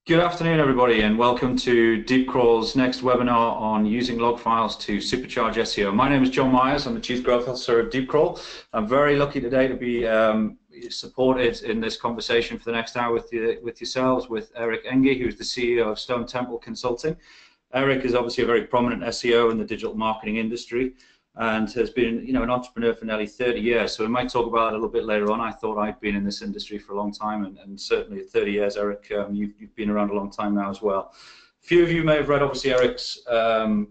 Good afternoon, everybody, and welcome to DeepCrawl's next webinar on using log files to supercharge SEO. My name is Jon Myers. I'm the Chief Growth Officer of DeepCrawl. I'm very lucky today to be supported in this conversation for the next hour with yourselves, with Enge, who's the CEO of Stone Temple Consulting. Eric is obviously a very prominent SEO in the digital marketing industry and has been, an entrepreneur for nearly 30 years. So we might talk about it a little bit later on. I thought I'd been in this industry for a long time, and certainly 30 years, Eric, you've been around a long time now as well. A few of you may have read, obviously, Eric's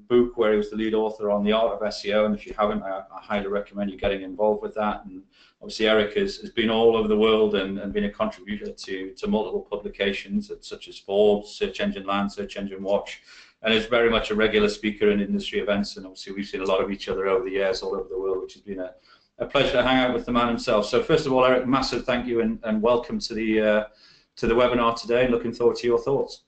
book where he was the lead author on the art of SEO, and if you haven't, I highly recommend you getting involved with that. And obviously, Eric has been all over the world and been a contributor to multiple publications such as Forbes, Search Engine Land, Search Engine Watch, and is very much a regular speaker in industry events, and obviously we've seen a lot of each other over the years all over the world, which has been a pleasure to hang out with the man himself. So first of all, Eric, massive thank you and welcome to the webinar today. Looking forward to your thoughts.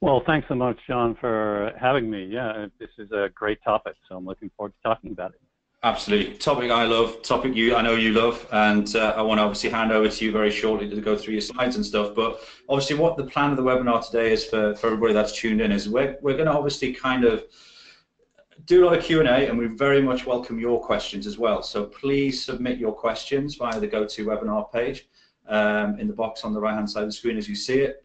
Well, thanks so much, John, for having me. Yeah, this is a great topic, so I'm looking forward to talking about it. Absolutely. Topic I love, topic I know you love, and I want to obviously hand over to you very shortly to go through your slides and stuff. But obviously what the plan of the webinar today is for everybody that's tuned in is we're going to obviously kind of do a lot of Q&A, and we very much welcome your questions as well. So please submit your questions via the GoToWebinar page in the box on the right-hand side of the screen as you see it.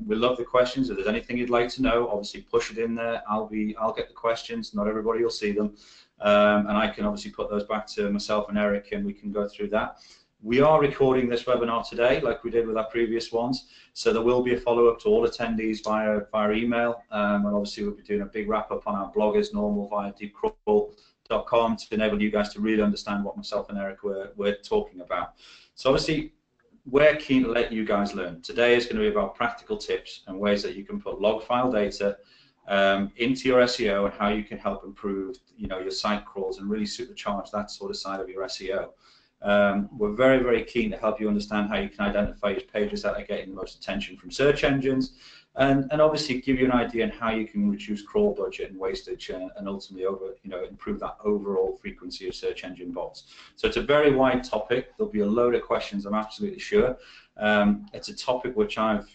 We love the questions. If there's anything you'd like to know, obviously push it in there. I'll get the questions. Not everybody will see them. And I can obviously put those back to myself and Eric, and we can go through that. We are recording this webinar today, like we did with our previous ones, so there will be a follow-up to all attendees via email, and obviously we'll be doing a big wrap-up on our blog as normal via deepcrawl.com to enable you guys to really understand what myself and Eric were talking about. So obviously, we're keen to let you guys learn. Today is going to be about practical tips and ways that you can put log file data into your SEO and how you can help improve, your site crawls and really supercharge that sort of side of your SEO. We're very, very keen to help you understand how you can identify your pages that are getting the most attention from search engines, and obviously give you an idea on how you can reduce crawl budget and wastage and ultimately improve that overall frequency of search engine bots. So it's a very wide topic. There'll be a load of questions, I'm absolutely sure. It's a topic which I've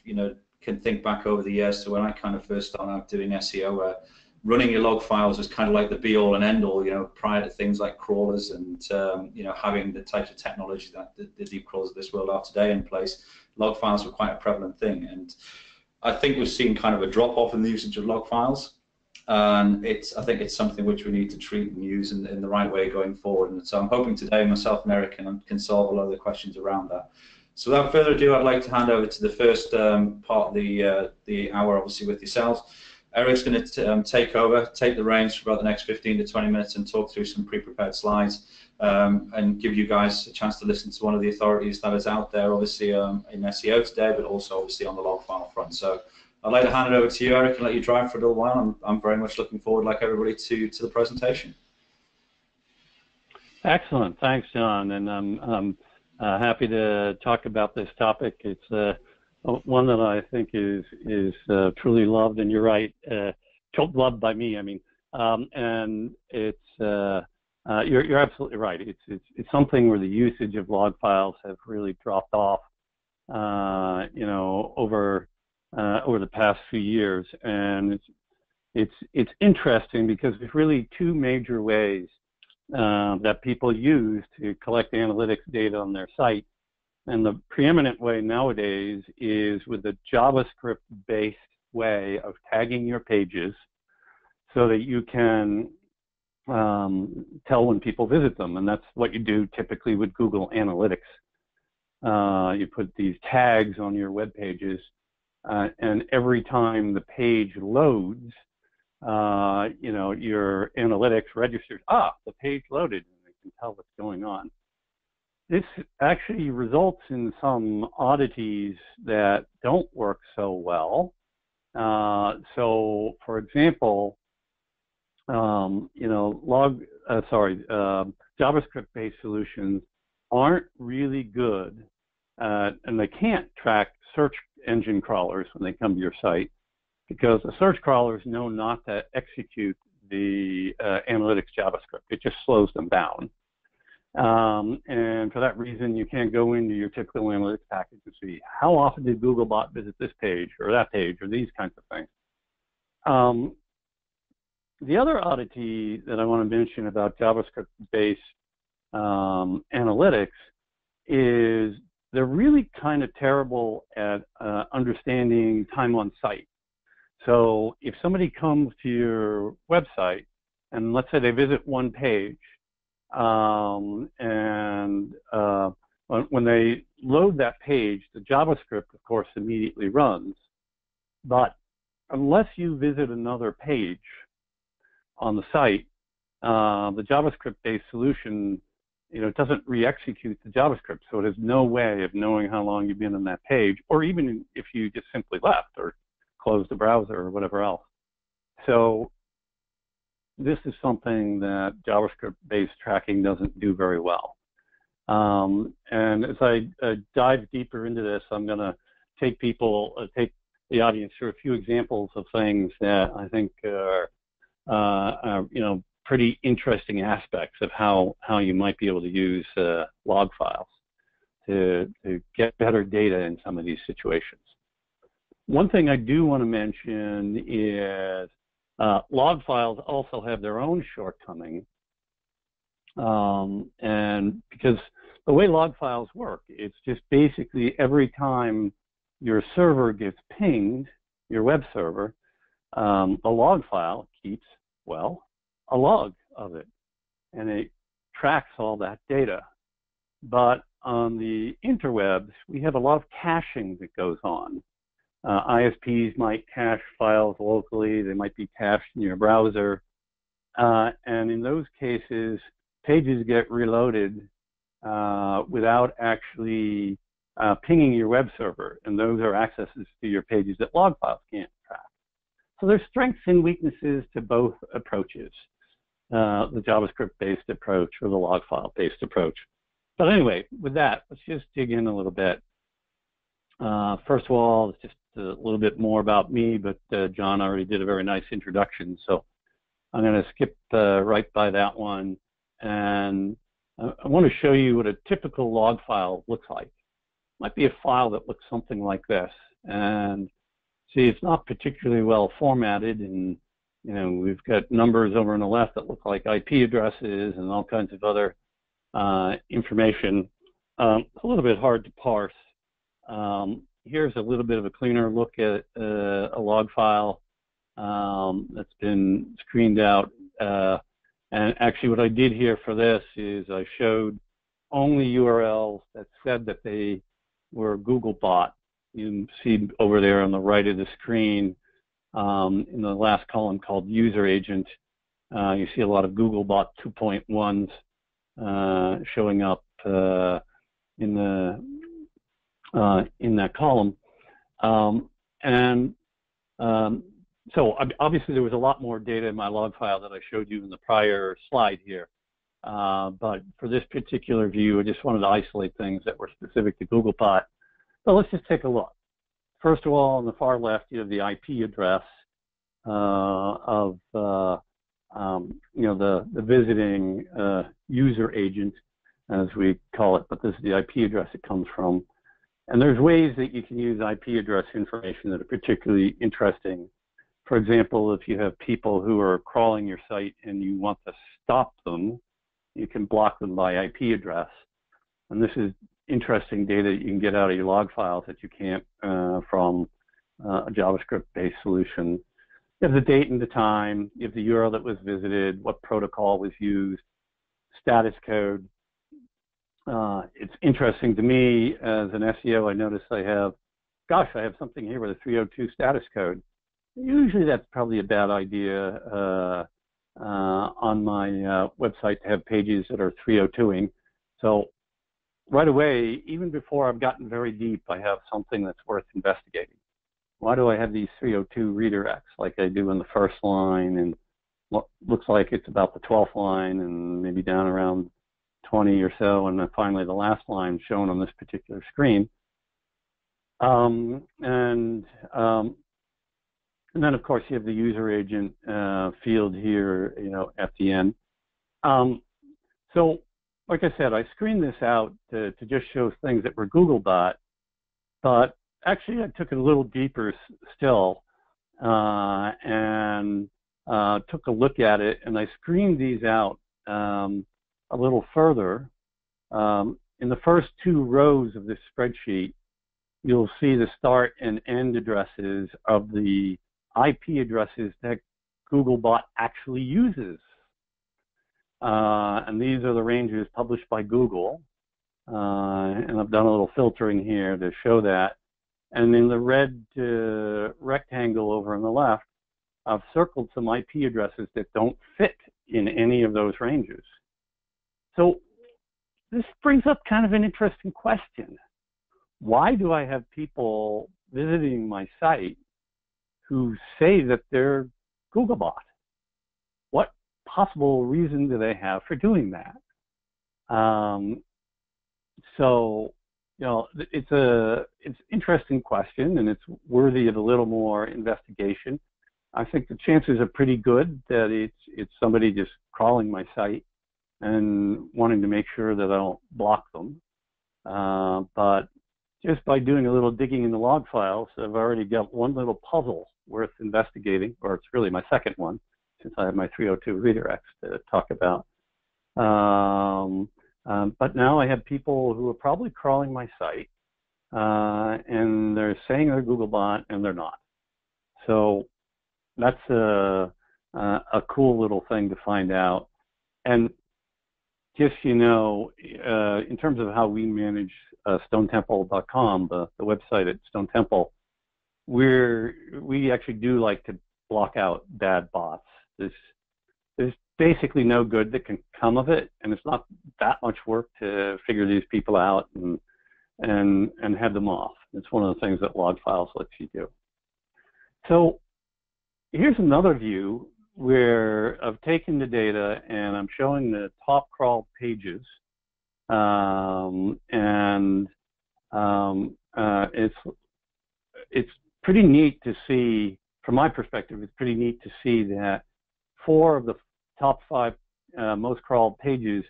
can think back over the years to when I kind of first started out doing SEO, where running your log files was kind of like the be-all and end-all, prior to things like crawlers and having the types of technology that the deep crawlers of this world are today in place. Log files were quite a prevalent thing, and I think we've seen kind of a drop-off in the usage of log files, and I think it's something which we need to treat and use in the right way going forward. And so I'm hoping today myself and Eric can solve a lot of the questions around that. So without further ado, I'd like to hand over to the first part of the hour, obviously, with yourselves. Eric's going to take the reins for about the next 15 to 20 minutes and talk through some pre-prepared slides and give you guys a chance to listen to one of the authorities that is out there, obviously, in SEO today, but also obviously on the log file front. So I'd like to hand it over to you, Eric, and let you drive for a little while. I'm very much looking forward, like everybody, to the presentation. Excellent. Thanks, John. And I'm happy to talk about this topic. It's one that I think is truly loved, and you're right, loved by me. I mean, and it's you're absolutely right. It's something where the usage of log files have really dropped off, over the past few years, and it's interesting because there's really two major ways that people use to collect analytics data on their site. And the preeminent way nowadays is with a JavaScript-based way of tagging your pages so that you can tell when people visit them. And that's what you do typically with Google Analytics. You put these tags on your web pages, and every time the page loads, your analytics registers, the page loaded, and they can tell what's going on. This actually results in some oddities that don't work so well. So, for example, JavaScript-based solutions aren't really good, and they can't track search engine crawlers when they come to your site, because the search crawlers know not to execute the analytics JavaScript. It just slows them down. And for that reason, you can't go into your typical analytics package and see how often did Googlebot visit this page or that page or these kinds of things. The other oddity that I want to mention about JavaScript-based analytics is they're really kind of terrible at understanding time on site. So if somebody comes to your website, and let's say they visit one page, when they load that page, the JavaScript, of course, immediately runs. But unless you visit another page on the site, the JavaScript-based solution, it doesn't re-execute the JavaScript, so it has no way of knowing how long you've been on that page, or even if you just simply left or closed the browser or whatever else. So this is something that JavaScript-based tracking doesn't do very well. And as I dive deeper into this, I'm going to take the audience through a few examples of things that I think are pretty interesting aspects of how you might be able to use log files to get better data in some of these situations. One thing I do want to mention is log files also have their own shortcoming, and because the way log files work, it's just basically every time your server gets pinged, your web server, the log file keeps, well, a log of it, and it tracks all that data. But on the interwebs, we have a lot of caching that goes on. ISPs might cache files locally, they might be cached in your browser, and in those cases, pages get reloaded without actually pinging your web server, and those are accesses to your pages that log files can't track. So there's strengths and weaknesses to both approaches, the JavaScript-based approach or the log file-based approach. But anyway, with that, let's just dig in a little bit. First of all, it's just a little bit more about me, but John already did a very nice introduction, so I'm going to skip right by that one. And I want to show you what a typical log file looks like. It might be a file that looks something like this. And see, it's not particularly well formatted, and we've got numbers over on the left that look like IP addresses and all kinds of other information. A little bit hard to parse. Here's a little bit of a cleaner look at a log file that's been screened out. And actually what I did here for this is I showed only URLs that said that they were Googlebot. You can see over there on the right of the screen in the last column called user agent, you see a lot of Googlebot 2.1s showing up in that column. So obviously there was a lot more data in my log file that I showed you in the prior slide here. But for this particular view, I just wanted to isolate things that were specific to Googlebot. So let's just take a look. First of all, on the far left, you have the IP address of the visiting user agent, as we call it, but this is the IP address it comes from. And there's ways that you can use IP address information that are particularly interesting. For example, if you have people who are crawling your site and you want to stop them, you can block them by IP address. And this is interesting data that you can get out of your log files that you can't from a JavaScript-based solution. You have the date and the time, you have the URL that was visited, what protocol was used, status code. It's interesting to me as an SEO, I notice I have something here with a 302 status code. Usually that's probably a bad idea on my website to have pages that are 302ing. So right away, even before I've gotten very deep, I have something that's worth investigating. Why do I have these 302 redirects like I do in the first line and what looks like it's about the 12th line and maybe down around 20 or so, and then finally the last line shown on this particular screen. And then of course you have the user agent field here, at the end. So like I said, I screened this out to just show things that were Googlebot, but actually I took it a little deeper still and took a look at it, and I screened these out a little further. In the first two rows of this spreadsheet, you'll see the start and end addresses of the IP addresses that Googlebot actually uses. And these are the ranges published by Google. And I've done a little filtering here to show that. And in the red rectangle over on the left, I've circled some IP addresses that don't fit in any of those ranges. So this brings up kind of an interesting question. Why do I have people visiting my site who say that they're Googlebot? What possible reason do they have for doing that? So, you know, it's an interesting question, and it's worthy of a little more investigation. I think the chances are pretty good that it's somebody just crawling my site and wanting to make sure that I don't block them. But just by doing a little digging in the log files, I've already got one little puzzle worth investigating, or it's really my second one, since I have my 302 redirects to talk about. But now I have people who are probably crawling my site, and they're saying they're Googlebot, and they're not. So that's a cool little thing to find out. And just, you know, in terms of how we manage stonetemple.com, the website at Stone Temple, we actually do like to block out bad bots. There's basically no good that can come of it, and it's not that much work to figure these people out and head them off. It's one of the things that log files lets you do. So here's another view where I've taken the data and I'm showing the top crawl pages, it's pretty neat to see, from my perspective, it's pretty neat to see that 4 of the top 5 most crawled pages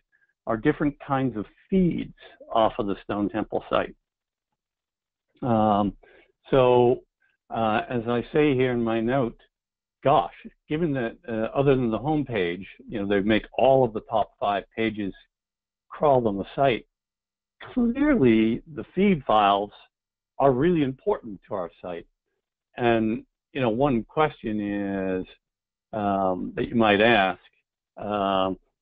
are different kinds of feeds off of the Stone Temple site. So as I say here in my note, gosh, given that other than the home page, you know, they make all of the top 5 pages crawled on the site, clearly the feed files are really important to our site. And, you know, one question is that you might ask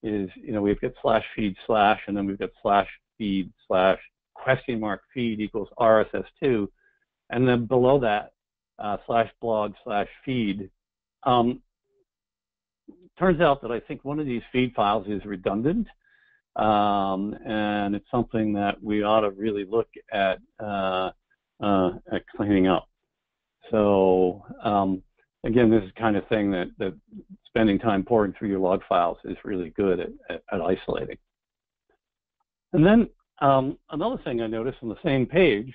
is, you know, we've got /feed/ and then we've got /feed/ ?feed equals RSS2, and then below that /blog/ feed. Turns out that I think one of these feed files is redundant, and it's something that we ought to really look at cleaning up. So again, this is the kind of thing that spending time pouring through your log files is really good at isolating. And then another thing I noticed on the same page,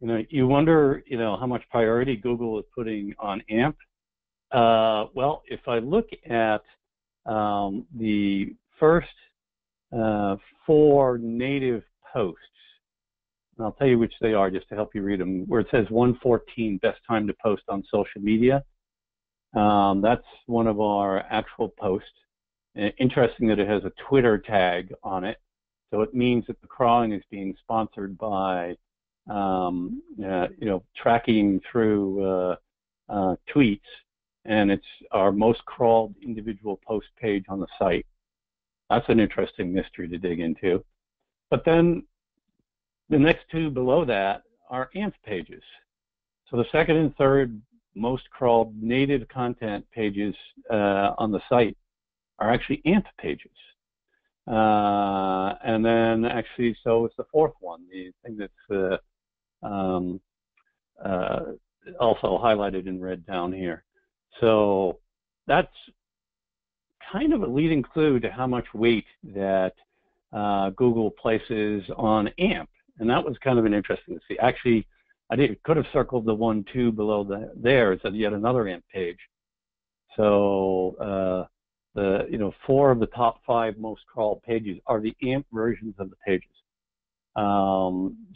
you know, you wonder, you know, how much priority Google is putting on AMP. Well, if I look at the first 4 native posts, and I'll tell you which they are just to help you read them, where it says 1:14, best time to post on social media. That's one of our actual posts. Interesting that it has a Twitter tag on it. So it means that the crawling is being sponsored by, you know, tracking through tweets, and it's our most crawled individual post page on the site. That's an interesting mystery to dig into. But then the next 2 below that are AMP pages. So the second and third most crawled native content pages on the site are actually AMP pages. And then actually, so it's the 4th one, the thing that's also highlighted in red down here. So that's kind of a leading clue to how much weight that Google places on AMP. And that was kind of an interesting to see. Actually, could have circled the 1, 2 below there. It's yet another AMP page. So the 4 of the top 5 most crawled pages are the AMP versions of the pages.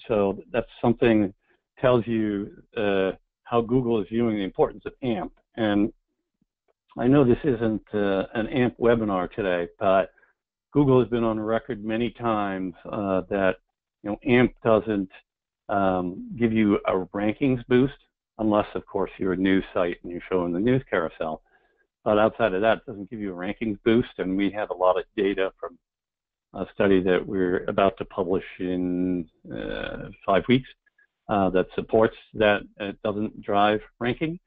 So that's something tells you how Google is viewing the importance of AMP. And I know this isn't an AMP webinar today, but Google has been on record many times that AMP doesn't give you a rankings boost, unless of course you're a news site and you're showing the news carousel. But outside of that, it doesn't give you a rankings boost, and we have a lot of data from a study that we're about to publish in 5 weeks that supports that it doesn't drive ranking,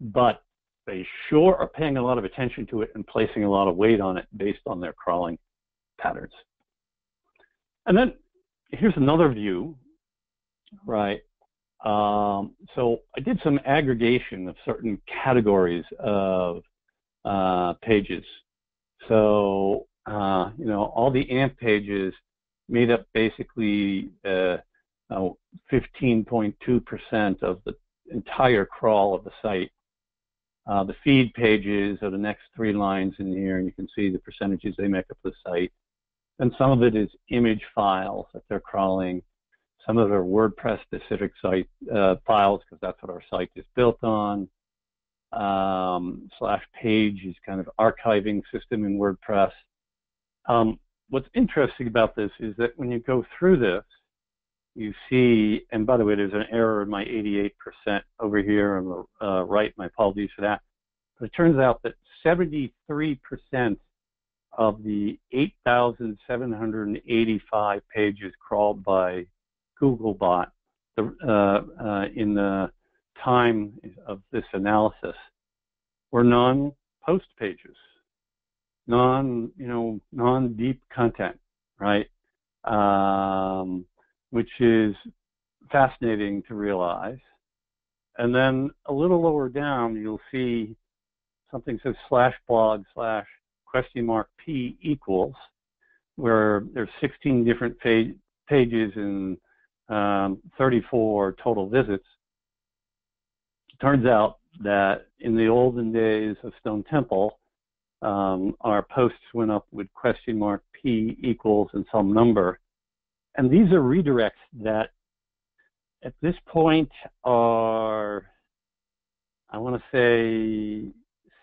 but they sure are paying a lot of attention to it and placing a lot of weight on it based on their crawling patterns. And then here's another view, right? So I did some aggregation of certain categories of pages. So, all the AMP pages made up basically 15.2% of the entire crawl of the site. The feed pages are the next 3 lines in here, and you can see the percentages they make up the site. And some of it is image files that they're crawling. Some of it are WordPress-specific site files, because that's what our site is built on. /page is kind of archiving system in WordPress. What's interesting about this is that when you go through this, you see, and by the way, there's an error in my 88% over here on the right. My apologies for that. But it turns out that 73% of the 8,785 pages crawled by Googlebot in the time of this analysis were non-post pages, non-deep content, right? Which is fascinating to realize. And then a little lower down, you'll see something that says /blog/?p equals, where there's 16 different pages and 34 total visits. It turns out that in the olden days of Stone Temple, our posts went up with $P equals and some number. And these are redirects that at this point are, I want to say,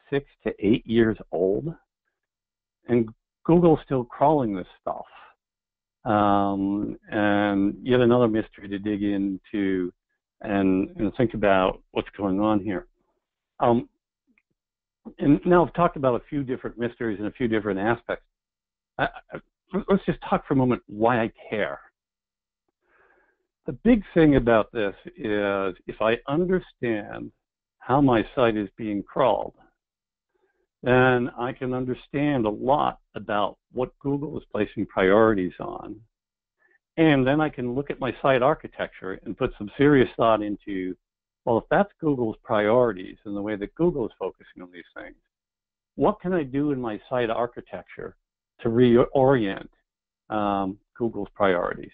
6 to 8 years old. And Google's still crawling this stuff. And yet another mystery to dig into and think about what's going on here. And now I've talked about a few different mysteries and a few different aspects. Let's just talk for a moment why I care. The big thing about this is if I understand how my site is being crawled, then I can understand a lot about what Google is placing priorities on. And then I can look at my site architecture and put some serious thought into, well, if that's Google's priorities and the way that Google is focusing on these things, what can I do in my site architecture to reorient Google's priorities?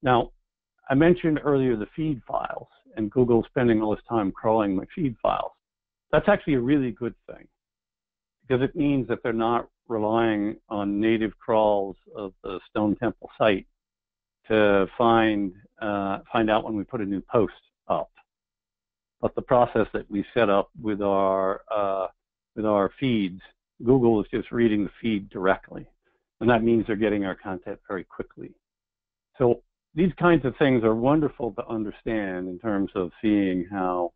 Now, I mentioned earlier the feed files, and Google spending all this time crawling my feed files. That's actually a really good thing, because it means that they're not relying on native crawls of the Stone Temple site to find out when we put a new post up. But the process that we set up with our feeds, Google is just reading the feed directly, and that means they're getting our content very quickly. So these kinds of things are wonderful to understand in terms of seeing how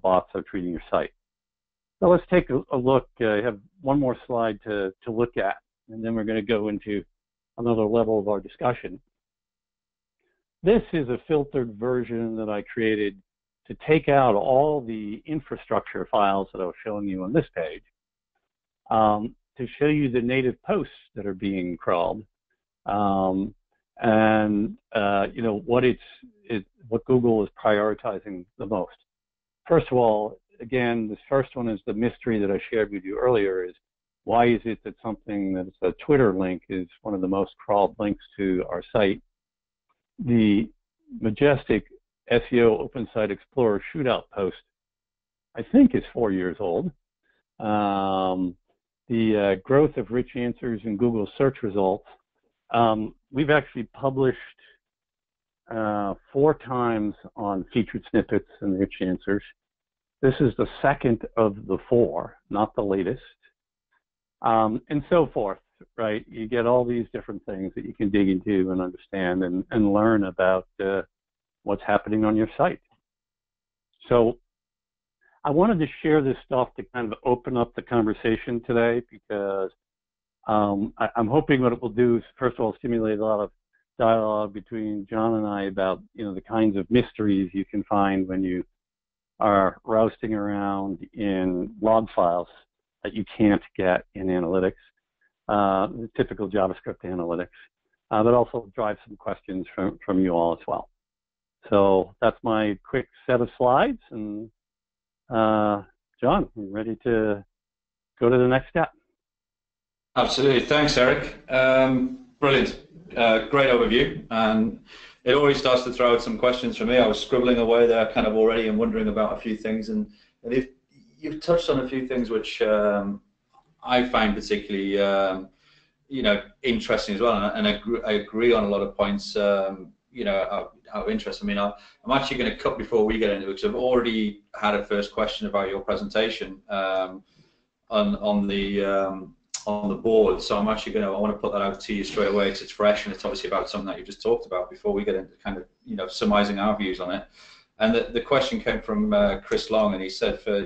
bots are treating your site. So let's take a look. I have one more slide to look at, and then we're going to go into another level of our discussion. This is a filtered version that I created to take out all the infrastructure files that I was showing you on this page, to show you the native posts that are being crawled, and what Google is prioritizing the most. First of all, again, this first one is the mystery that I shared with you earlier, is why is it that something that's a Twitter link is one of the most crawled links to our site? The majestic SEO Open Site Explorer shootout post, I think, is 4 years old. the growth of rich answers in Google search results, we've actually published 4 times on featured snippets and rich answers. This is the second of the 4, not the latest, and so forth, right? You get all these different things that you can dig into and understand and learn about what's happening on your site. So I wanted to share this stuff to kind of open up the conversation today, because I'm hoping what it will do is, first of all, stimulate a lot of dialogue between John and I about, the kinds of mysteries you can find when you are rousting around in log files that you can't get in analytics, the typical JavaScript analytics, but also drive some questions from you all as well. So that's my quick set of slides, and John, I'm ready to go to the next step. Absolutely. Thanks, Eric. Brilliant. Great overview. And it always starts to throw out some questions for me. I was scribbling away there kind of already and wondering about a few things. And you've touched on a few things which I find particularly interesting as well. And I agree on a lot of points, out of interest. I mean, I'm actually going to cut before we get into it, because I've already had a first question about your presentation on the board, so I'm actually I want to put that out to you straight away, because it's fresh and it's obviously about something that you just talked about before we get into kind of summarizing our views on it. And the question came from Chris Long, and he said, for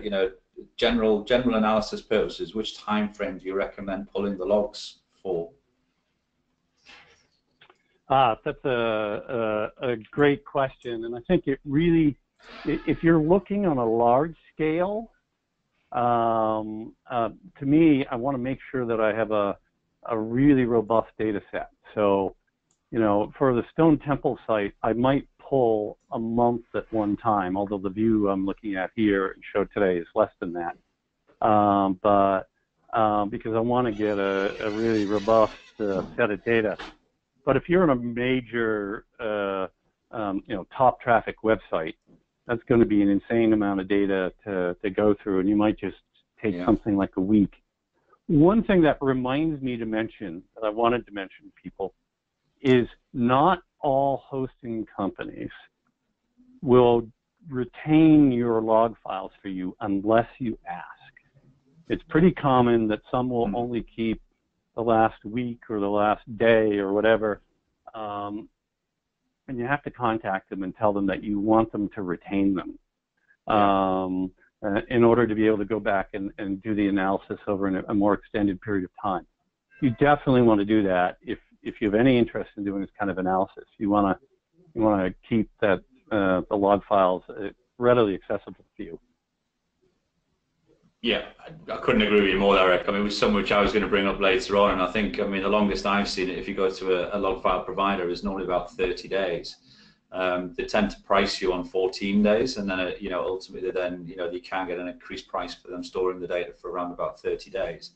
general analysis purposes, which time frame do you recommend pulling the logs for? That's a great question, and I think it really, if you're looking on a large scale, to me, I want to make sure that I have a really robust data set. So, for the Stone Temple site, I might pull a month at one time, although the view I'm looking at here and show today is less than that. But because I want to get a really robust set of data. But if you're on a major, top traffic website, that's going to be an insane amount of data to go through, and you might just take something like a week. One thing that reminds me to mention, that I wanted to mention to people, is not all hosting companies will retain your log files for you unless you ask. It's pretty common that some will only keep the last week or the last day or whatever, and you have to contact them and tell them that you want them to retain them in order to be able to go back and do the analysis over a more extended period of time. You definitely want to do that if you have any interest in doing this kind of analysis. You want to keep that the log files readily accessible to you. Yeah, I couldn't agree with you more, Eric. I mean, it was something which I was going to bring up later on, and I think, the longest I've seen it, if you go to a log file provider, is normally about 30 days. They tend to price you on 14 days, and then, ultimately, then, you can get an increased price for them storing the data for around about 30 days.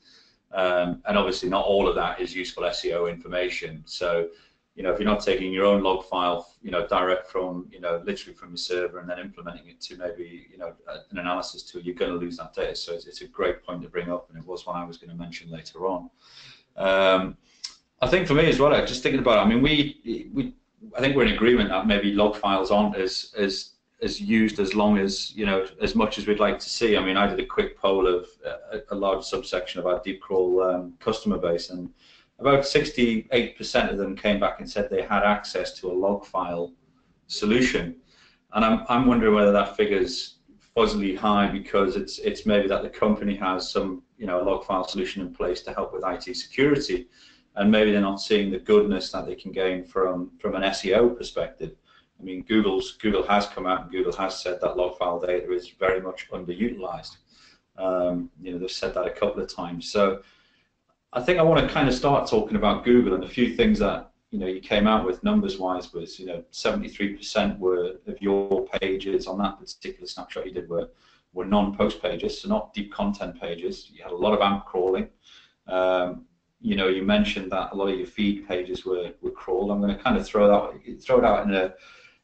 And obviously, not all of that is useful SEO information. So, if you're not taking your own log file, direct from, literally from your server and then implementing it to maybe, an analysis tool, you're going to lose that data. So it's a great point to bring up, and it was one I was going to mention later on. I think for me as well, just thinking about it, I mean, I think we're in agreement that maybe log files aren't as used as long as, as much as we'd like to see. I mean, I did a quick poll of a large subsection of our DeepCrawl customer base, and about 68% of them came back and said they had access to a log file solution. And I'm wondering whether that figure's fuzzily high because it's maybe that the company has some, a log file solution in place to help with IT security, and maybe they're not seeing the goodness that they can gain from an SEO perspective. I mean, Google has come out and Google has said that log file data is very much underutilized. They've said that a couple of times. So I think I want to kind of start talking about Google, and a few things that you came out with numbers-wise was 73% of your pages on that particular snapshot you did were non-post pages, so not deep content pages. You had a lot of AMP crawling. You mentioned that a lot of your feed pages were crawled. I'm going to kind of throw it out in a.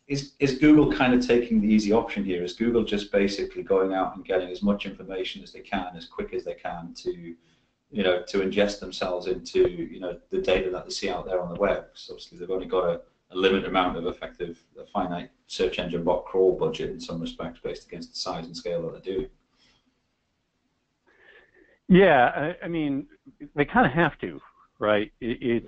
Is Google kind of taking the easy option here? Is Google just basically going out and getting as much information as they can, as quick as they can, to to ingest themselves into, the data that they see out there on the web. So obviously they've only got a limited amount of effective, a finite search engine bot crawl budget in some respects based against the size and scale that they do. Yeah, I mean, they kind of have to, right? It's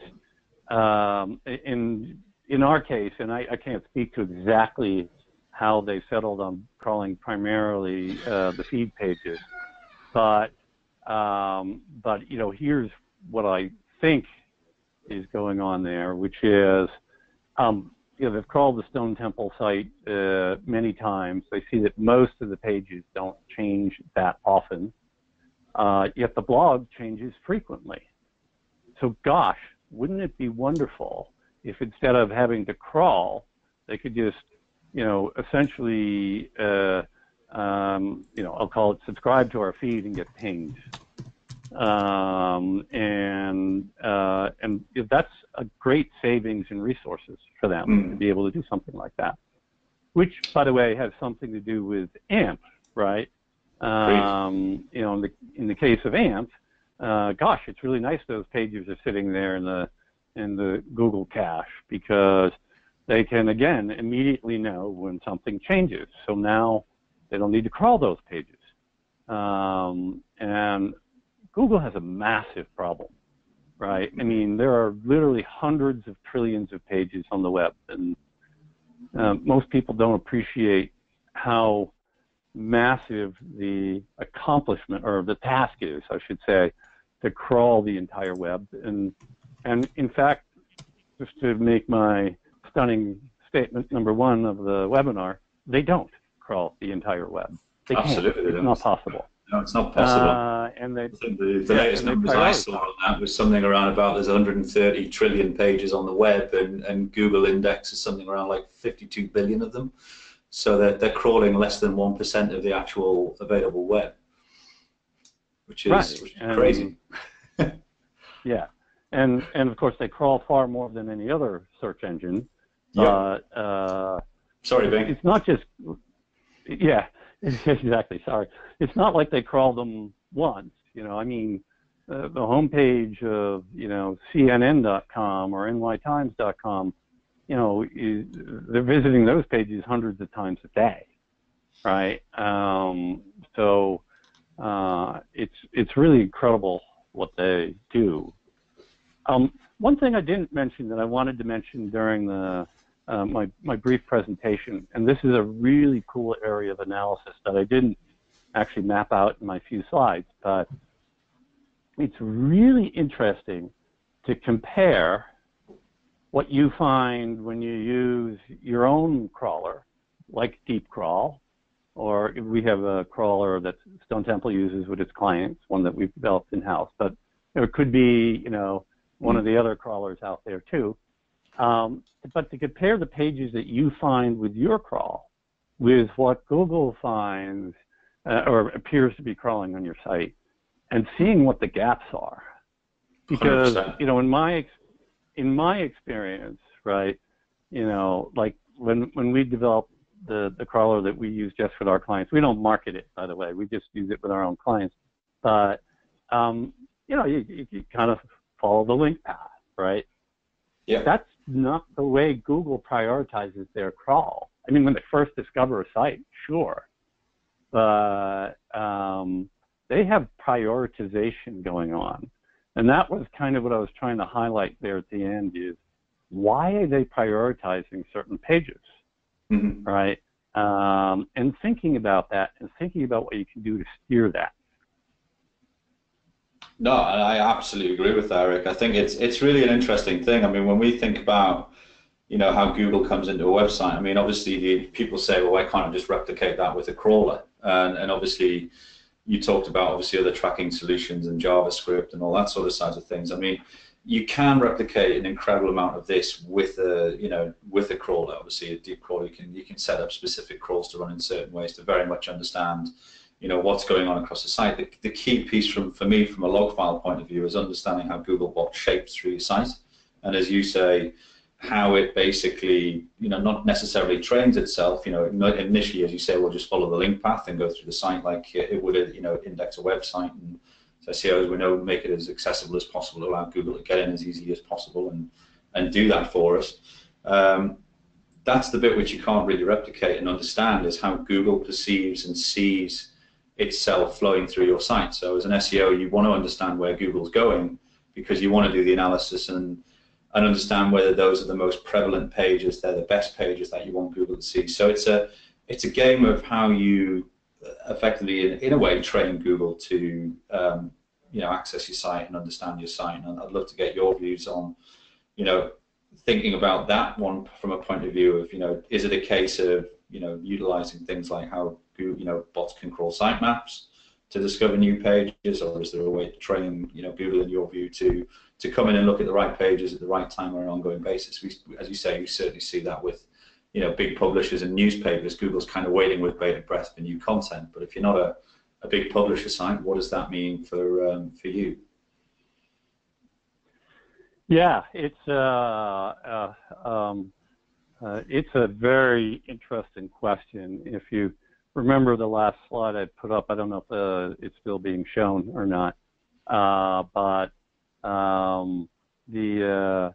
in our case, and I can't speak to exactly how they settled on crawling primarily the feed pages, but here's what I think is going on there, which is they've crawled the Stone Temple site many times. They see that most of the pages don't change that often. Yet the blog changes frequently. So gosh, wouldn't it be wonderful if instead of having to crawl, they could just, essentially, I'll call it subscribe to our feed and get pinged. And that's a great savings in resources for them to be able to do something like that, which, by the way, has something to do with AMP, right? In the case of AMP, gosh, it's really nice those pages are sitting there in the Google cache, because they can again immediately know when something changes. So now they don't need to crawl those pages. And Google has a massive problem, right? I mean, there are literally hundreds of trillions of pages on the web, and most people don't appreciate how massive the accomplishment, or the task is, I should say, to crawl the entire web. And in fact, just to make my stunning statement number one of the webinar, they don't crawl the entire web. They Absolutely, can't. It's not possible. No, it's not possible. And they, I think the latest numbers I saw on that was something around about there's 130 trillion pages on the web, and Google indexes something around like 52 billion of them. So they're crawling less than 1% of the actual available web, which is crazy. Yeah, and of course they crawl far more than any other search engine. Yeah. Sorry, Bing. It's not just, yeah, exactly. Sorry, it's not like they crawl them once. I mean, the homepage of CNN.com or NYTimes.com. They're visiting those pages hundreds of times a day, right? So it's really incredible what they do. One thing I didn't mention that I wanted to mention during the my brief presentation, and this is a really cool area of analysis that I didn't actually map out in my few slides, but it's really interesting to compare what you find when you use your own crawler, like DeepCrawl, or we have a crawler that Stone Temple uses with its clients, one that we've developed in-house, but it could be, one of the other crawlers out there too. But to compare the pages that you find with your crawl with what Google finds or appears to be crawling on your site, and seeing what the gaps are, because 100%. In my experience, right, like when we develop the crawler that we use just with our clients, we don't market it, by the way. We just use it with our own clients. But, you kind of follow the link path, right? Yeah. That's not the way Google prioritizes their crawl. I mean, when they first discover a site, sure. But they have prioritization going on. And that was kind of what I was trying to highlight there at the end, is why are they prioritizing certain pages, right? And thinking about that, and thinking about what you can do to steer that. No, I absolutely agree with that, Eric. I think it's really an interesting thing. I mean, when we think about, how Google comes into a website, I mean, obviously people say, well, why can't I just replicate that with a crawler? And obviously, you talked about obviously other tracking solutions and JavaScript and all that sort of sides of things. I mean, you can replicate an incredible amount of this with a crawler. Obviously, a deep crawl, you can set up specific crawls to run in certain ways to very much understand, what's going on across the site. The key piece for me from a log file point of view is understanding how Googlebot shapes through your site, and as you say, how it basically, not necessarily trains itself. Initially, as you say, we'll just follow the link path and go through the site like it would, index a website and So SEOs, we know, make it as accessible as possible, allow Google to get in as easily as possible and do that for us. That's the bit which you can't really replicate and understand, is how Google perceives and sees itself flowing through your site. So as an SEO, you want to understand where Google's going, because you want to do the analysis and understand whether those are the most prevalent pages, they're the best pages that you want Google to see. So it's a game of how you effectively, in a way, train Google to access your site and understand your site. And I'd love to get your views on, thinking about that one from a point of view of, is it a case of, utilizing things like how Google, bots can crawl sitemaps to discover new pages, or is there a way to train, Google, in your view, to come in and look at the right pages at the right time on an ongoing basis? As you say, you certainly see that with, big publishers and newspapers. Google's kind of waiting with bated breath for new content. But if you're not a big publisher site, what does that mean for you? Yeah, it's a very interesting question. If you remember the last slide I put up, I don't know if it's still being shown or not, but the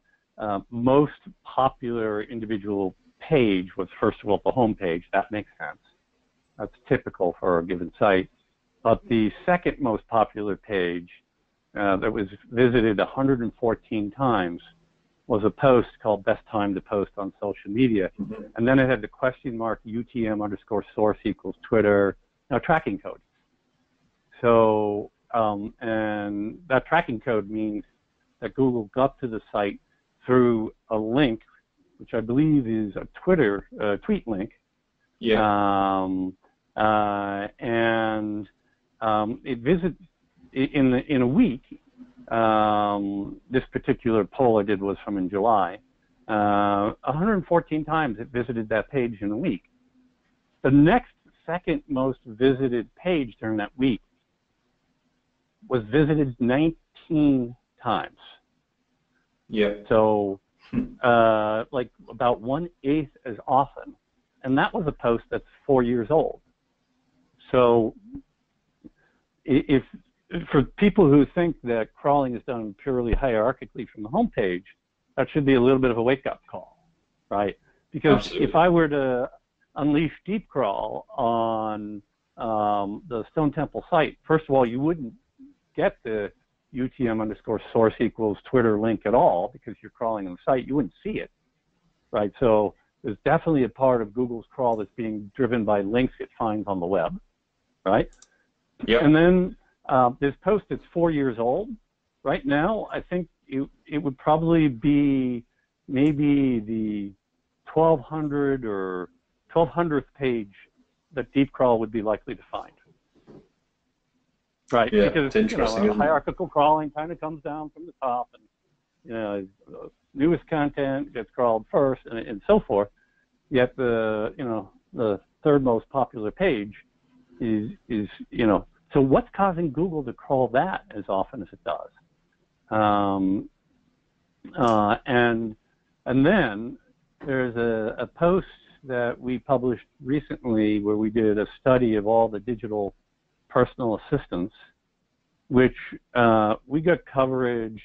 most popular individual page was, first of all, the home page. That makes sense. That's typical for a given site. But the second most popular page that was visited 114 times was a post called Best Time to Post on Social Media. Mm-hmm. And then it had the question mark UTM_source equals Twitter, tracking code. So, and that tracking code means that Google got to the site through a link, which I believe is a tweet link. Yeah. It visited in a week. This particular poll I did was from in July. 114 times it visited that page in a week. The next second most visited page during that week was visited 19 times. Yeah. So, like about 1/8 as often, and that was a post that's 4 years old. So, if for people who think that crawling is done purely hierarchically from the home page, that should be a little bit of a wake-up call, right? Because absolutely, if I were to unleash DeepCrawl on the Stone Temple site, first of all, you wouldn't get the UTM_source equals Twitter link at all, because you're crawling on the site. You wouldn't see it, right? So there's definitely a part of Google's crawl that's being driven by links it finds on the web, right? Yeah. And then this post is 4 years old. Right now, I think it would probably be maybe the 1200 or 1200th page that DeepCrawl would be likely to find. Right, yeah, because hierarchical crawling kind of comes down from the top, and newest content gets crawled first, and so forth. Yet the third most popular page is so what's causing Google to crawl that as often as it does? And then there's a post that we published recently where we did a study of all the digital personal assistants, which we got coverage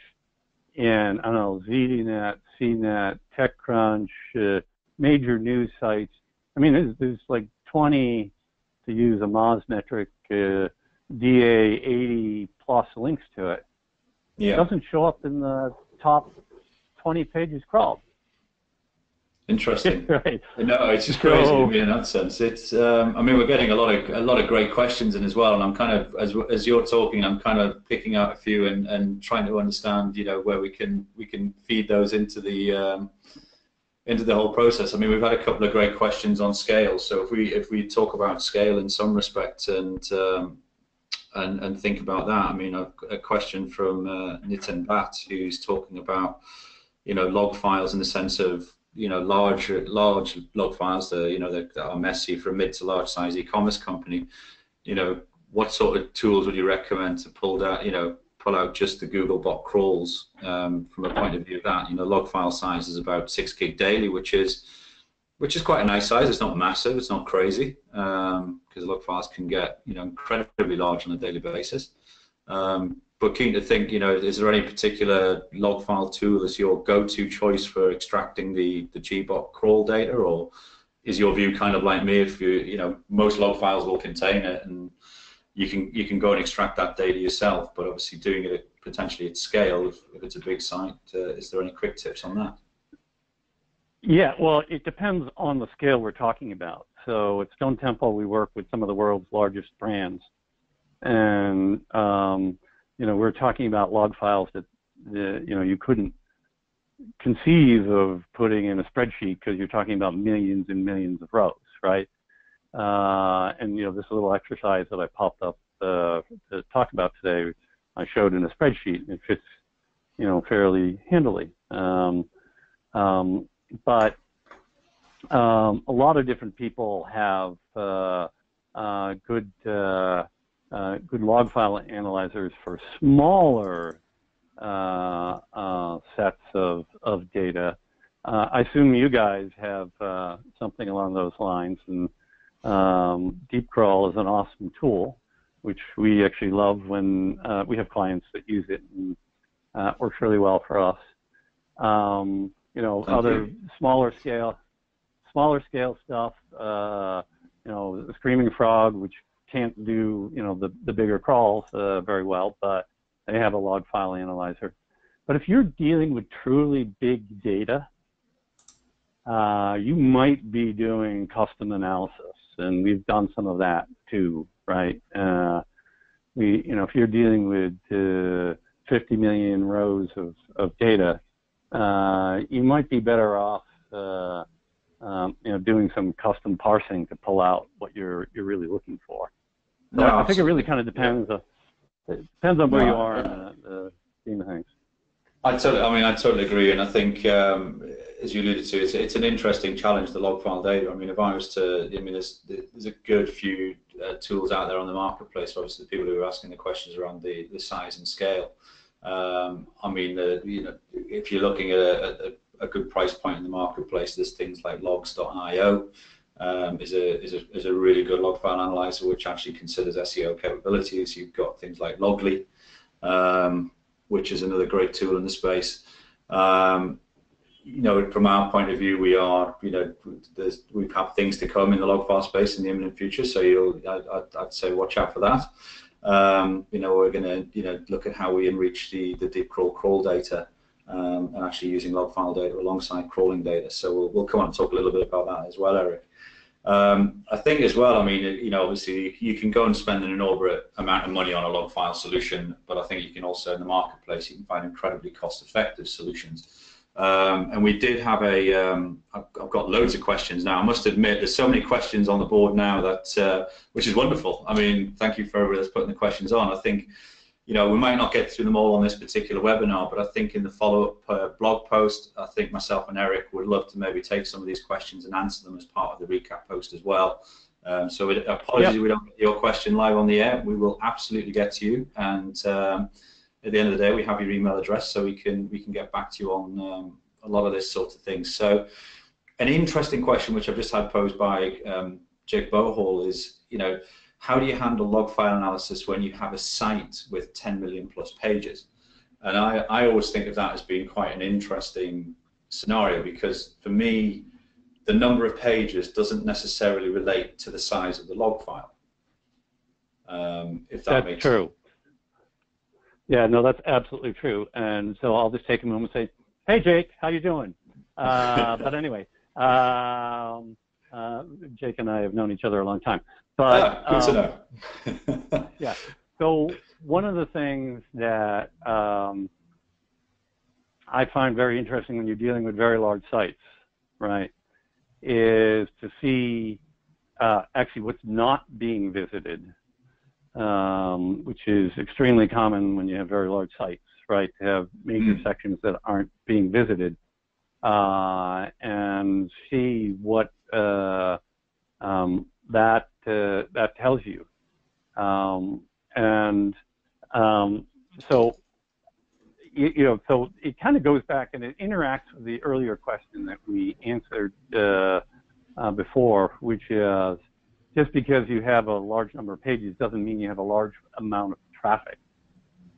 in, I don't know, ZDNet, CNET, TechCrunch, major news sites. I mean, there's like 20, to use a Moz metric, DA 80 plus links to it. Yeah. It doesn't show up in the top 20 pages crawled. Interesting. Right. No, it's just crazy to me in that sense. It's, I mean, we're getting a lot of great questions in as well, and I'm kind of, as you're talking, I'm kind of picking out a few and trying to understand, where we can feed those into the whole process. I mean, we've had a couple of great questions on scale. So if we talk about scale in some respect and think about that, I mean, a question from Nitin Bhatt, who's talking about, log files in the sense of, large log files that are messy for a mid to large size e-commerce company. What sort of tools would you recommend to pull out just the Googlebot crawls from a point of view of that? Log file size is about 6 gig daily, which is quite a nice size. It's not massive, it's not crazy, because log files can get incredibly large on a daily basis. But keen to think, is there any particular log file tool as your go-to choice for extracting the Gbot crawl data, or is your view kind of like me? If most log files will contain it, and you can go and extract that data yourself, but obviously doing it potentially at scale, if it's a big site, is there any quick tips on that? Yeah, well, it depends on the scale we're talking about. So at Stone Temple, we work with some of the world's largest brands, and we're talking about log files that you couldn't conceive of putting in a spreadsheet because you're talking about millions and millions of rows, right? And this little exercise that I popped up to talk about today, I showed in a spreadsheet, and it fits fairly handily. But a lot of different people have good log file analyzers for smaller sets of data. I assume you guys have something along those lines, and DeepCrawl is an awesome tool, which we actually love when we have clients that use it, and works really well for us. Other smaller scale stuff, the Screaming Frog, which can't do, the bigger crawls very well, but they have a log file analyzer. But if you're dealing with truly big data, you might be doing custom analysis, and we've done some of that too, right? If you're dealing with 50 million rows of data, you might be better off, doing some custom parsing to pull out what you're really looking for. So no, I think it really kind of depends. It depends on where you are in the scheme of things. I totally agree, and I think, as you alluded to, it's an interesting challenge, the log file data. I mean, if I was to, there's a good few tools out there on the marketplace. Obviously, the people who are asking the questions around the size and scale. If you're looking at a good price point in the marketplace, there's things like logs.io. Is a really good log file analyzer which actually considers SEO capabilities. You've got things like Logly, which is another great tool in the space. From our point of view, we have things to come in the log file space in the imminent future. So I'd say watch out for that. We're going to look at how we enrich the DeepCrawl crawl data, and actually using log file data alongside crawling data. So we'll come on and talk a little bit about that as well, Eric. I think as well, obviously you can go and spend an inordinate amount of money on a log file solution, but I think you can also, in the marketplace, you can find incredibly cost-effective solutions. And we did have I've got loads of questions now. I must admit, there's so many questions on the board now that, which is wonderful. Thank you for everybody that's putting the questions on. I think, we might not get through them all on this particular webinar, but I think in the follow-up blog post, I think myself and Eric would love to maybe take some of these questions and answer them as part of the recap post as well. So apologies, we don't get your question live on the air. We will absolutely get to you, and at the end of the day, we have your email address, so we can get back to you on a lot of this sort of things. So, an interesting question which I've just had posed by Jake Bohall is, how do you handle log file analysis when you have a site with 10 million plus pages? And I always think of that as being quite an interesting scenario, because for me, the number of pages doesn't necessarily relate to the size of the log file. If that makes sense. That's true. Yeah, no, that's absolutely true. And so I'll just take a moment and say, hey, Jake, how you doing? But anyway, Jake and I have known each other a long time. But good to know. Yeah. So one of the things that I find very interesting when you're dealing with very large sites, right, is to see actually what's not being visited, which is extremely common when you have very large sites, right, to have major sections that aren't being visited, and see what that tells you. So it kind of goes back, and it interacts with the earlier question that we answered before, which is, just because you have a large number of pages doesn't mean you have a large amount of traffic.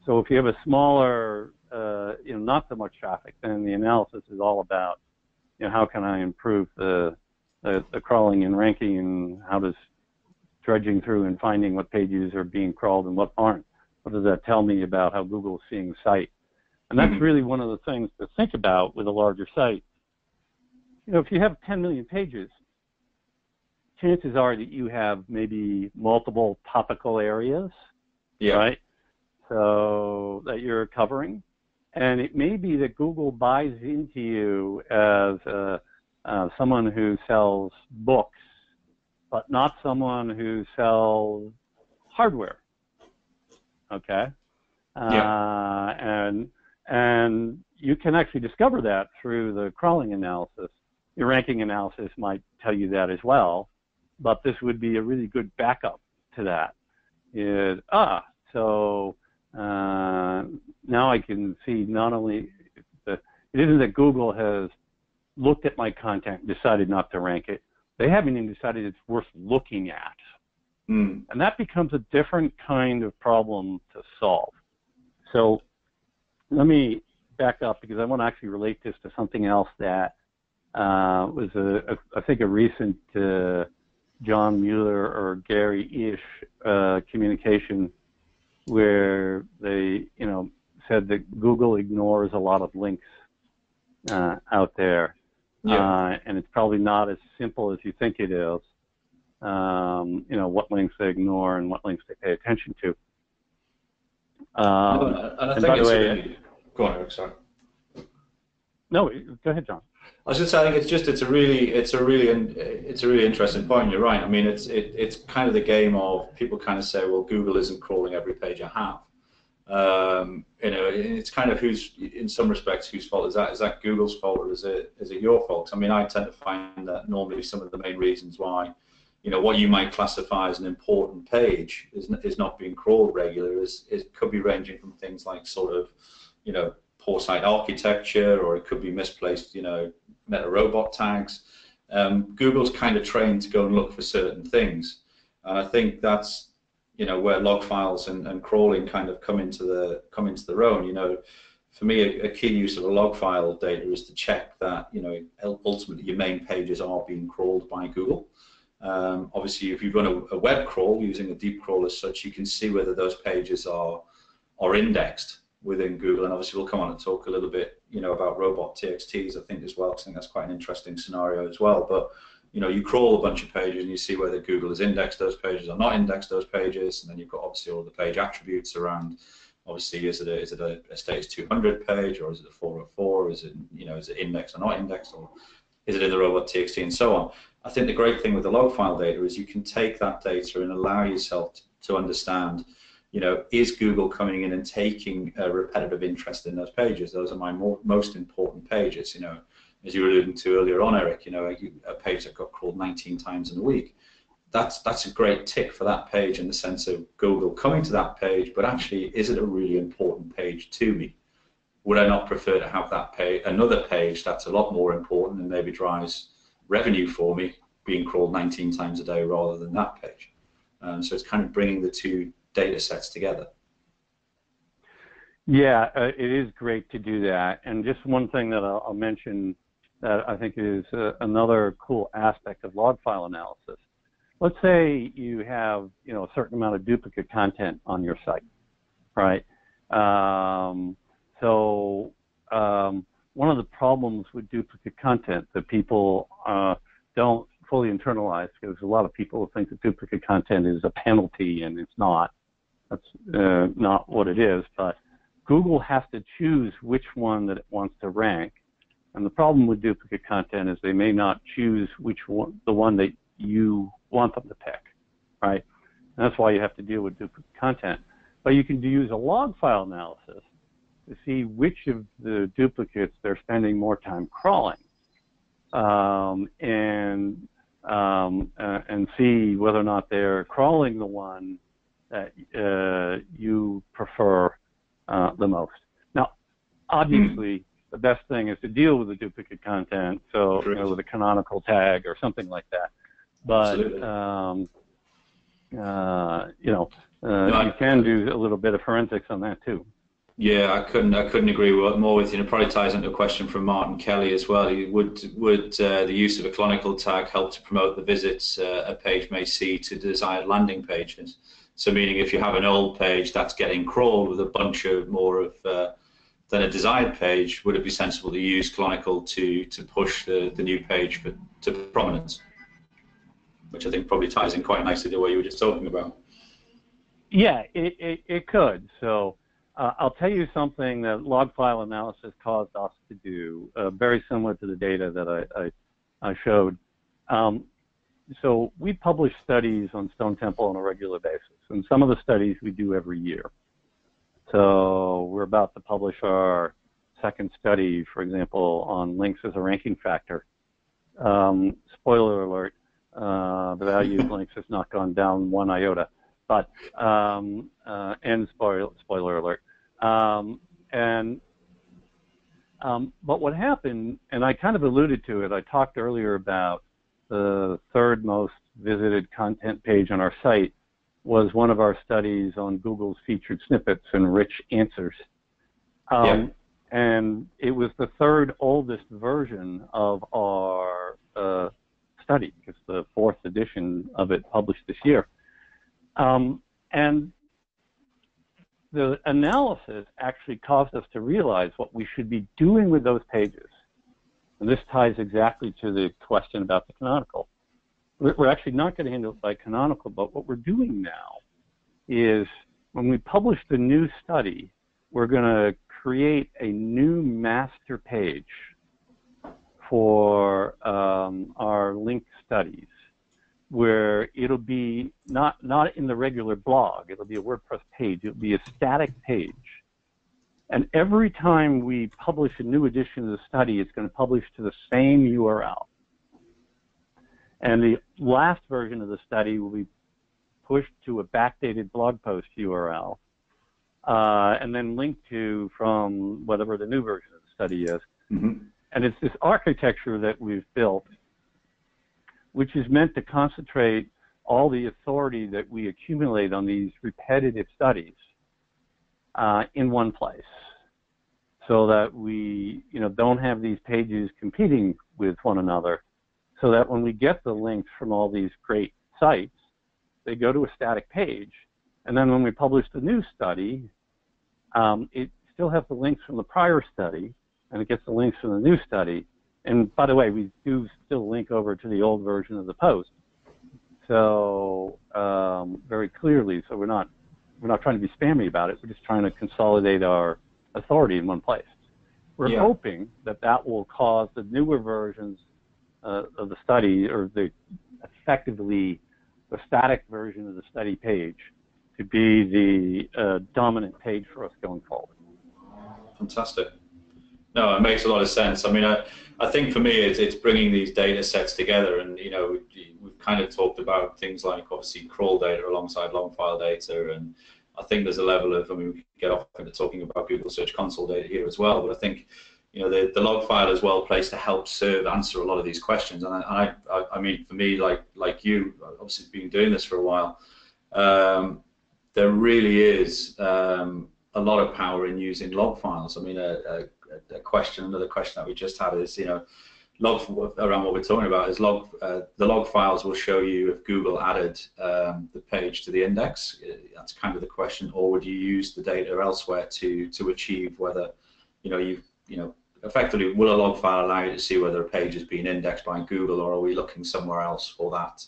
So if you have a smaller, not so much traffic, then the analysis is all about, how can I improve the crawling and ranking, and how does dredging through and finding what pages are being crawled and what aren't. What does that tell me about how Google's seeing the site? And that's really one of the things to think about with a larger site. If you have 10 million pages, chances are that you have maybe multiple topical areas, right? So that you're covering. And it may be that Google buys into you as someone who sells books, but not someone who sells hardware. Okay? And you can actually discover that through the crawling analysis. Your ranking analysis might tell you that as well, but this would be a really good backup to that. Now I can see not only it isn't that Google has looked at my content and decided not to rank it. They haven't even decided it's worth looking at. And that becomes a different kind of problem to solve. So let me back up, because I want to actually relate this to something else that was, I think, a recent John Mueller or Gary-ish communication where they, said that Google ignores a lot of links out there. And it's probably not as simple as you think it is. What links they ignore and what links they pay attention to. And I think it's go on, Eric, sorry. No, go ahead, John. I was just saying, it's a really interesting point. You're right. I mean, it's kind of the game of people kind of say, well, Google isn't crawling every page I have. It's kind of in some respects, whose fault is that? Is that Google's fault, or is it your fault? I mean, I tend to find that normally some of the main reasons why, what you might classify as an important page is not being crawled regularly. It could be ranging from things like sort of, poor site architecture, or it could be misplaced, meta robot tags. Google's kind of trained to go and look for certain things, and I think that's where log files and crawling kind of come into their own. For me, a key use of a log file data is to check that ultimately your main pages are being crawled by Google. Obviously, if you run a web crawl using a DeepCrawl as such, you can see whether those pages are indexed within Google. And obviously, we'll come on and talk a little bit, about robot TXTs, I think, as well, because I think that's quite an interesting scenario as well. But you crawl a bunch of pages and you see whether Google has indexed those pages or not indexed those pages, and then you've got obviously all the page attributes around. Obviously, is it a status 200 page, or is it a 404? Is it indexed or not indexed, or is it in the robot TXT, and so on? I think the great thing with the log file data is you can take that data and allow yourself to understand, is Google coming in and taking a repetitive interest in those pages? Those are my most important pages. As you were alluding to earlier on, Eric, a page that got crawled 19 times in a week. That's a great tick for that page in the sense of Google coming to that page, but actually, is it a really important page to me? Would I not prefer to have that another page that's a lot more important and maybe drives revenue for me being crawled 19 times a day rather than that page? So it's kind of bringing the two data sets together. Yeah, it is great to do that. And just one thing that I'll mention that I think is another cool aspect of log file analysis. Let's say you have a certain amount of duplicate content on your site, right? So one of the problems with duplicate content that people don't fully internalize, because a lot of people think that duplicate content is a penalty, and it's not. That's not what it is. But Google has to choose which one that it wants to rank. And the problem with duplicate content is they may not choose the one that you want them to pick, right? And that's why you have to deal with duplicate content. But you can use a log file analysis to see which of the duplicates they're spending more time crawling, and see whether or not they're crawling the one that you prefer the most. Now, obviously, the best thing is to deal with the duplicate content, so with a canonical tag or something like that. But you can do a little bit of forensics on that too. Yeah, I couldn't agree more with you. And it probably ties into a question from Martin Kelly as well. Would the use of a canonical tag help to promote the visits a page may see to desired landing pages? So meaning if you have an old page that's getting crawled with a bunch of more of than a desired page, would it be sensible to use canonical to push the new page to prominence? Which I think probably ties in quite nicely to what you were just talking about. Yeah, it could. So I'll tell you something that log file analysis caused us to do, very similar to the data that I showed. So we publish studies on Stone Temple on a regular basis, and some of the studies we do every year. So we're about to publish our second study, for example, on links as a ranking factor. Spoiler alert, the value of links has not gone down one iota. But and spoiler alert. But what happened, and I kind of alluded to it. I talked earlier about the third most visited content page on our site was one of our studies on Google's featured snippets and rich answers. And it was the third oldest version of our study. It's the fourth edition of it published this year. And the analysis actually caused us to realize what we should be doing with those pages. And this ties exactly to the question about the canonical. We're actually not going to handle it by canonical, but what we're doing now is when we publish the new study, we're going to create a new master page for our linked studies, where it'll be not in the regular blog, it'll be a WordPress page, it'll be a static page. And every time we publish a new edition of the study, it's going to publish to the same URL. And the last version of the study will be pushed to a backdated blog post URL, and then linked to from whatever the new version of the study is. Mm-hmm. And it's this architecture that we've built, which is meant to concentrate all the authority that we accumulate on these repetitive studies in one place, so that we don't have these pages competing with one another, so that when we get the links from all these great sites, they go to a static page, and then when we publish the new study, it still has the links from the prior study, and it gets the links from the new study. And by the way, we do still link over to the old version of the post, so very clearly. So we're not trying to be spammy about it. We're just trying to consolidate our authority in one place. We're hoping that that will cause the newer versions of the study, or effectively the static version of the study page, to be the dominant page for us going forward. Fantastic. No, it makes a lot of sense. I mean, I think for me, it's bringing these data sets together, and we've kind of talked about things like obviously crawl data alongside log file data, and I think there's a level of, we can get off into talking about Google Search Console data here as well, but I think the log file is well placed to help answer a lot of these questions. And I mean, for me, like you, obviously been doing this for a while, there really is a lot of power in using log files. I mean, another question that we just had is, around what we're talking about is the log files will show you if Google added the page to the index. That's kind of the question. Or would you use the data elsewhere to achieve whether, effectively, will a log file allow you to see whether a page has been indexed by Google, or are we looking somewhere else for that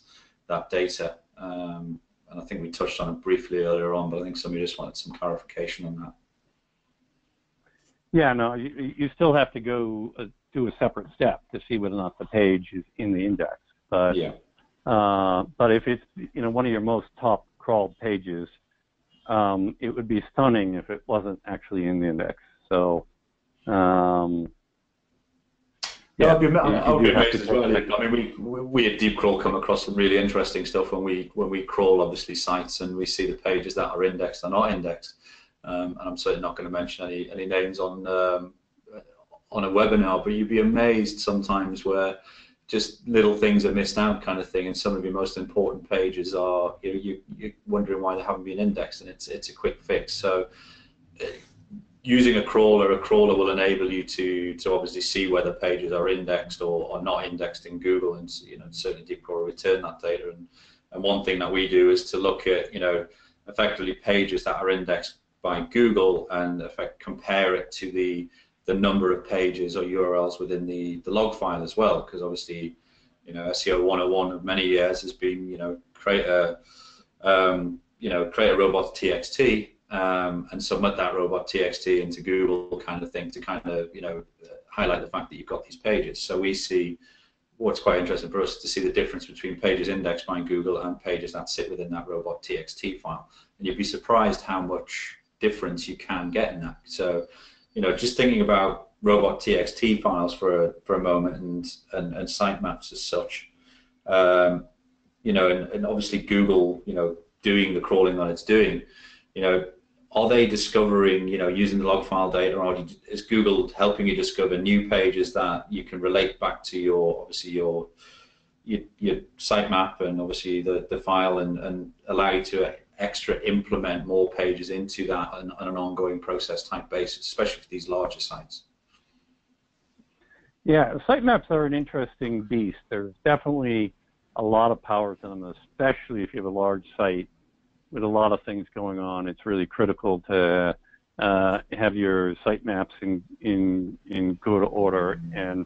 data? And I think we touched on it briefly earlier on, but I think somebody just wanted some clarification on that. Yeah, no, you still have to go do a separate step to see whether or not the page is in the index. But but if it's one of your most top crawled pages, it would be stunning if it wasn't actually in the index. So yeah, I'll be amazed as well. I mean, we at DeepCrawl come across some really interesting stuff when we crawl obviously sites, and we see the pages that are indexed or not indexed. And I'm certainly not going to mention any names on a webinar, but you'd be amazed sometimes where just little things are missed out, kind of thing. And some of your most important pages are you're wondering why they haven't been indexed, and it's a quick fix. So using a crawler will enable you to obviously see whether pages are indexed or not indexed in Google, and certainly DeepCrawl will return that data. And one thing that we do is to look at effectively pages that are indexed by Google and compare it to the number of pages or URLs within the log file as well, because obviously SEO 101 of many years has been create a robot.txt and submit that robot.txt into Google kind of thing to kind of highlight the fact that you've got these pages. So we see what's quite interesting for us to see the difference between pages indexed by Google and pages that sit within that robot.txt file, and you'd be surprised how much difference you can get in that. So just thinking about robot.txt files for a moment and sitemaps as such, and obviously Google doing the crawling that it's doing, are they discovering, using the log file data, or is Google helping you discover new pages that you can relate back to your sitemap and obviously the file and allow you to extra implement more pages into that on an ongoing process type basis, especially for these larger sites? Yeah, sitemaps are an interesting beast. There's definitely a lot of power to them, especially if you have a large site with a lot of things going on. It's really critical to have your sitemaps in good order, and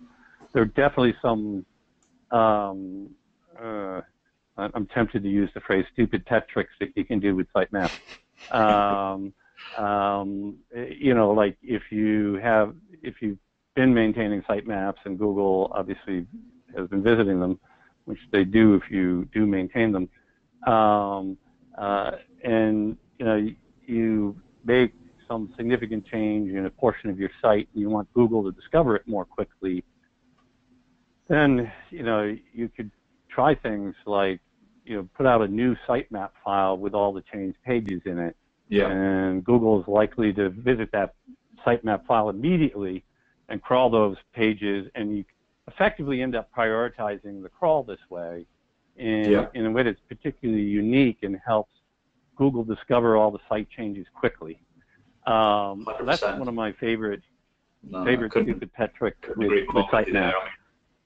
there are definitely some I'm tempted to use the phrase stupid pet tricks that you can do with sitemaps. Like if you've been maintaining sitemaps and Google obviously has been visiting them, which they do if you do maintain them, and you make some significant change in a portion of your site and you want Google to discover it more quickly, then you could try things like put out a new sitemap file with all the changed pages in it. Yeah. And Google is likely to visit that sitemap file immediately and crawl those pages, and you effectively end up prioritizing the crawl this way in a way that's particularly unique and helps Google discover all the site changes quickly. So that's one of my favorite stupid pet tricks with sitemaps.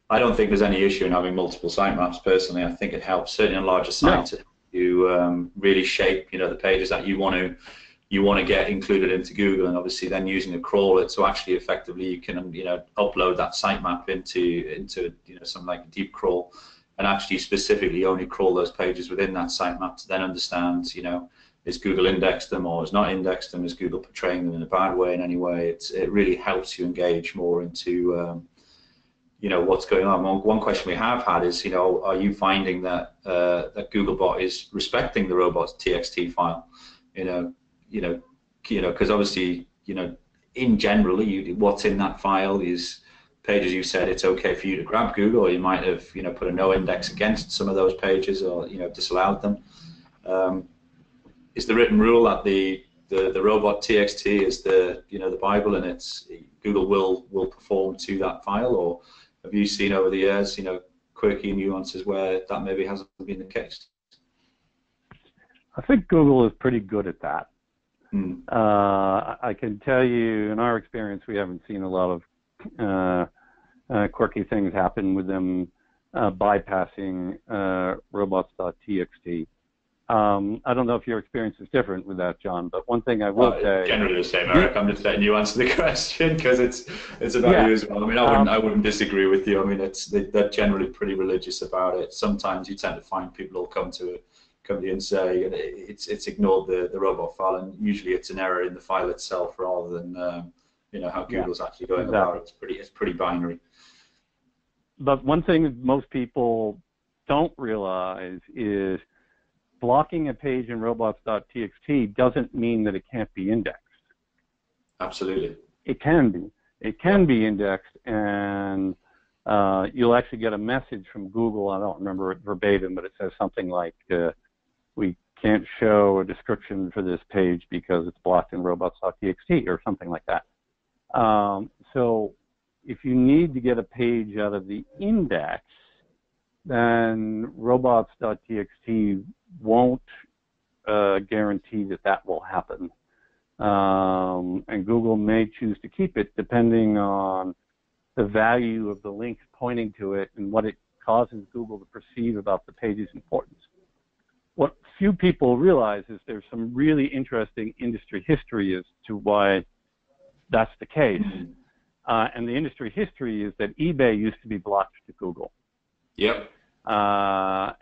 I don't think there's any issue in having multiple sitemaps personally. I think it helps, certainly on larger sites, to really shape the pages that you want to get included into Google, and obviously then using a crawler to actually effectively you can upload that sitemap into something like a DeepCrawl and actually specifically only crawl those pages within that sitemap to then understand is Google indexed them or is not indexed them, is Google portraying them in a bad way in any way. It really helps you engage more into what's going on. One question we have had is, are you finding that that Googlebot is respecting the robot.txt file? Because obviously, in general, what's in that file is pages you said it's okay for you to grab Google, or you might have, put a no index against some of those pages, or disallowed them. Is the written rule that the robot.txt is the Bible, and it's Google will perform to that file, or have you seen over the years, quirky nuances where that maybe hasn't been the case? I think Google is pretty good at that. I can tell you, in our experience, we haven't seen a lot of quirky things happen with them bypassing robots.txt. I don't know if your experience is different with that, John, but one thing I will say... Generally the same, Eric. I'm just letting you answer the question because it's about you as well. I mean, I wouldn't disagree with you. I mean, they're generally pretty religious about it. Sometimes you tend to find people will come to you and say it's ignored the robot file, and usually it's an error in the file itself rather than how Google's actually going about it. It's pretty binary. But one thing most people don't realize is blocking a page in robots.txt doesn't mean that it can't be indexed. Absolutely. It can be. It can be indexed, and you'll actually get a message from Google. I don't remember it verbatim, but it says something like, we can't show a description for this page because it's blocked in robots.txt or something like that. So if you need to get a page out of the index, then robots.txt won't guarantee that will happen. and Google may choose to keep it depending on the value of the links pointing to it and what it causes Google to perceive about the page's importance. What few people realize is there's some really interesting industry history as to why that's the case. And the industry history is that eBay used to be blocked to Google. Yep.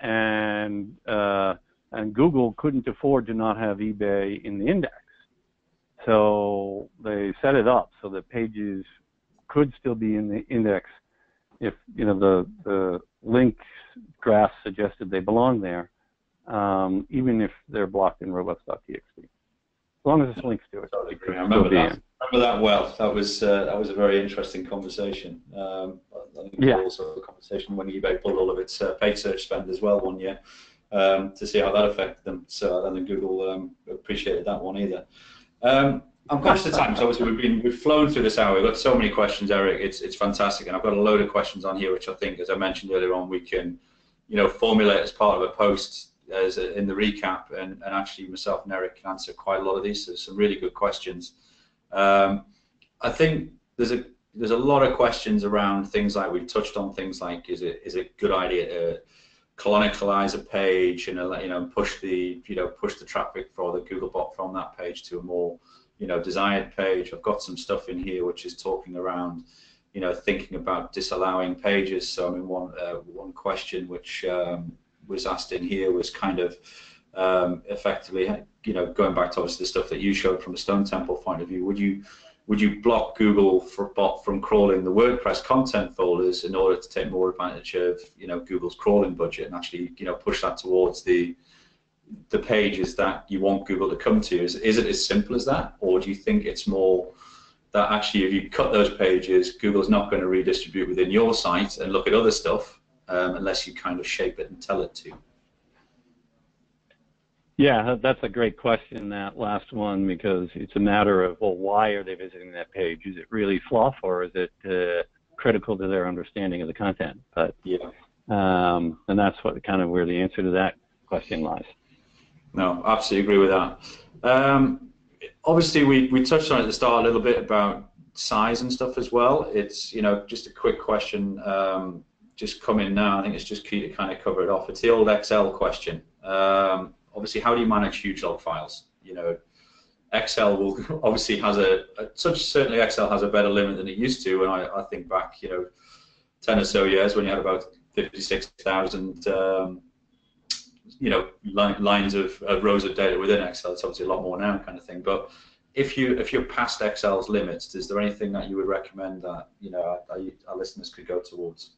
And Google couldn't afford to not have eBay in the index. So they set it up so that pages could still be in the index if, you know, the link graph suggested they belong there, even if they're blocked in robots.txt. As long as it's links to it. Totally agree. I remember that well. That was a very interesting conversation. I think it was also a conversation when eBay pulled all of its paid search spend as well one year to see how that affected them. So I don't think Google appreciated that one either. I'm conscious of time, so obviously we've flown through this hour. We've got so many questions, Eric. It's fantastic, and I've got a load of questions on here, which I think, as I mentioned earlier on, we can, you know, formulate as part of a post in the recap, and actually myself and Eric can answer quite a lot of these. So there's some really good questions. I think there's a lot of questions around things like we've touched on things like is it a good idea to canonicalize a page and, you know, push the traffic for the Googlebot from that page to a more, you know, desired page. I've got some stuff in here which is talking around, you know, thinking about disallowing pages. So I mean, one question which was asked in here was kind of effectively, you know, going back to obviously the stuff that you showed from a Stone Temple point of view, would you block Googlebot from crawling the WordPress content folders in order to take more advantage of, you know, Google's crawling budget and actually, you know, push that towards the pages that you want Google to come to? Is it as simple as that, or do you think it's more that actually if you cut those pages, Google's not going to redistribute within your site and look at other stuff unless you kind of shape it and tell it to? Yeah, that's a great question, that last one, because it's a matter of, well, why are they visiting that page? Is it really fluff, or is it critical to their understanding of the content? But yeah, and that's what kind of where the answer to that question lies. No, absolutely agree with that. Obviously, we touched on it at the start a little bit about size and stuff as well. It's, you know, just a quick question just come in now. I think it's just key to kind of cover it off. It's the old Excel question. Obviously, how do you manage huge log files? You know, Excel will obviously has certainly Excel has a better limit than it used to. And I think back, you know, 10 or so years when you had about 56,000 you know, lines of rows of data within Excel. It's obviously a lot more now, kind of thing. But if you're past Excel's limits, is there anything that you would recommend that, you know, our listeners could go towards?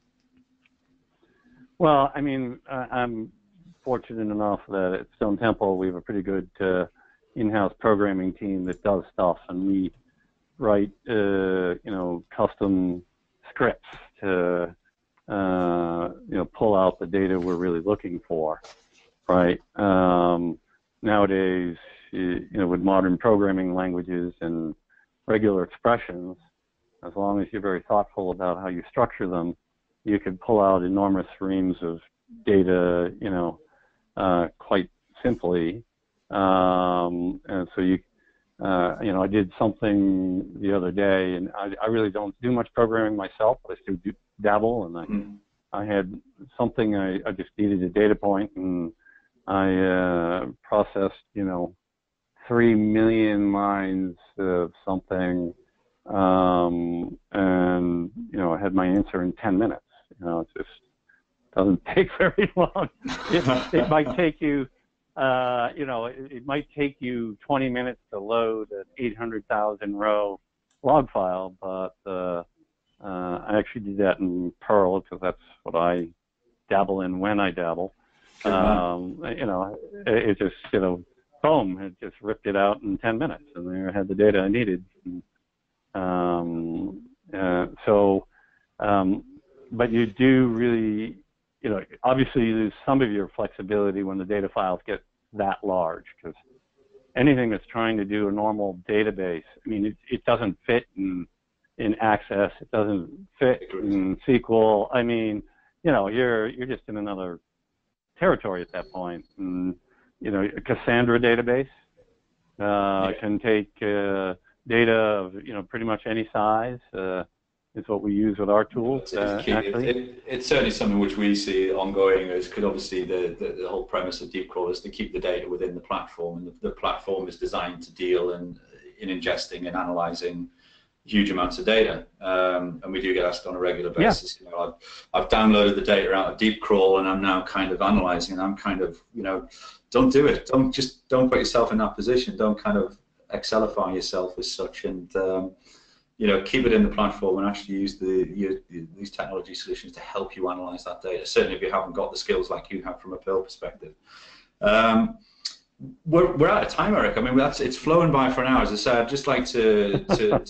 Well, I mean, I'm fortunate enough that at Stone Temple we have a pretty good in-house programming team that does stuff, and we write you know, custom scripts to you know, pull out the data we're really looking for, right? Nowadays, you know, with modern programming languages and regular expressions, as long as you're very thoughtful about how you structure them, you can pull out enormous reams of data, you know, quite simply. And so you know, I did something the other day, and I really don't do much programming myself, but I still do dabble, and I had something I just needed a data point, and I processed, you know, 3 million lines of something, and, you know, I had my answer in 10 minutes. You know, it just doesn't take very long. It might take you, you know, it might take you 20 minutes to load an 800,000 row log file, but I actually did that in Perl because that's what I dabble in when I dabble. You know, it just, you know, boom, it just ripped it out in 10 minutes, and there I had the data I needed. But you do really, you know, obviously you lose some of your flexibility when the data files get that large, because anything that's trying to do a normal database, I mean, it doesn't fit in Access, it doesn't fit in SQL. I mean, you know, you're just in another territory at that point. And, you know, a Cassandra database, can take data of pretty much any size. Is what we use with our tools. It's certainly something which we see ongoing, because obviously the whole premise of DeepCrawl is to keep the data within the platform, and the platform is designed to deal in ingesting and analyzing huge amounts of data, and we do get asked on a regular basis. Yeah. I've downloaded the data out of DeepCrawl and I'm now kind of analyzing, and I'm kind of, don't do it. Don't put yourself in that position. Don't kind of Excelify yourself as such, and keep it in the platform and actually use these technology solutions to help you analyze that data. Certainly, if you haven't got the skills like you have from a Perl perspective. We're out of time, Eric. I mean, it's flown by for an hour. As I said, I'd just like to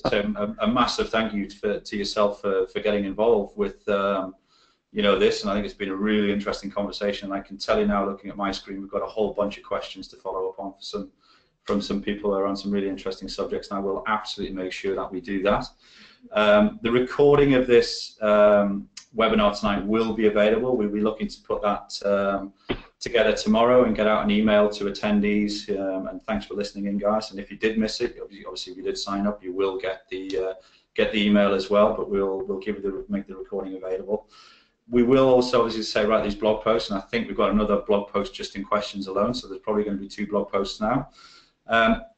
say a massive thank you to yourself for getting involved with this, and I think it's been a really interesting conversation. And I can tell you now, looking at my screen, we've got a whole bunch of questions to follow up on from some people around some really interesting subjects, and I will absolutely make sure that we do that. The recording of this webinar tonight will be available. We'll be looking to put that together tomorrow and get out an email to attendees. And thanks for listening in, guys. And if you did miss it, obviously if you did sign up, you will get the email as well. But we'll make the recording available. We will also obviously write these blog posts, and I think we've got another blog post just in questions alone. So there's probably going to be 2 blog posts now.